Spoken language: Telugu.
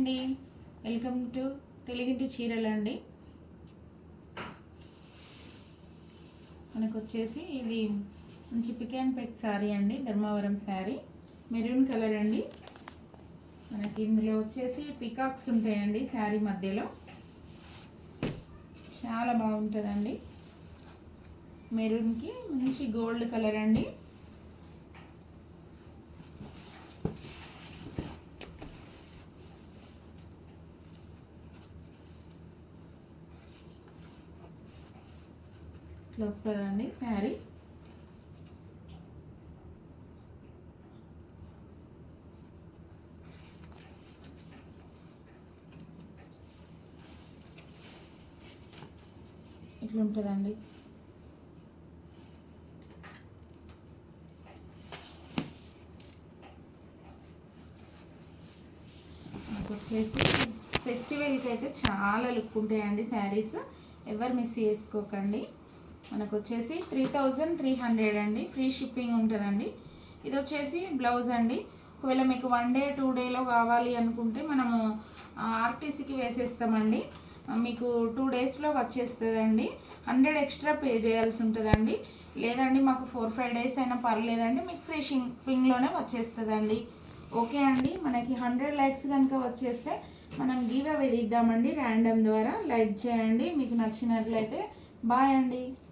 అండి, వెల్కమ్ టు తెలుగింటి చీరలు అండి. మనకు వచ్చేసి ఇది మంచి పిక్ అండ్ పెక్ శారీ అండి, ధర్మవరం శారీ, మెరూన్ కలర్ అండి. మనకి ఇందులో వచ్చేసి పికాక్స్ ఉంటాయండి శారీ మధ్యలో, చాలా బాగుంటుందండి. మెరూన్కి మంచి గోల్డ్ కలర్ అండి. ఇట్లా వస్తుందండి శారీ. ఇట్లా ఉంటుందండి. మనకు వచ్చేసి ఫెస్టివల్కి అయితే చాలా లుక్ ఉంటాయండి శారీస్, ఎవరు మిస్ చేసుకోకండి. మనకు వచ్చేసి 3300 అండి, ఫ్రీ షిప్పింగ్ ఉంటుందండి. ఇది వచ్చేసి బ్లౌజ్ అండి. ఒకవేళ మీకు 1 డే 2 డేలో కావాలి అనుకుంటే మనము ఆర్టీసీకి వేసేస్తామండి, మీకు 2 డేస్లో వచ్చేస్తుందండి. 100 ఎక్స్ట్రా పే చేయాల్సి ఉంటుందండి. లేదండి మాకు 4-5 డేస్ అయినా పర్లేదండి, మీకు ఫ్రీ షిప్పింగ్లోనే వచ్చేస్తుందండి. ఓకే అండి, మనకి 100 లైక్స్ కనుక వచ్చేస్తే మనం గివ్ అవే ఇద్దామండి ర్యాండమ్ ద్వారా. లైక్ చేయండి, మీకు నచ్చినట్లయితే. బాయ్ అండి.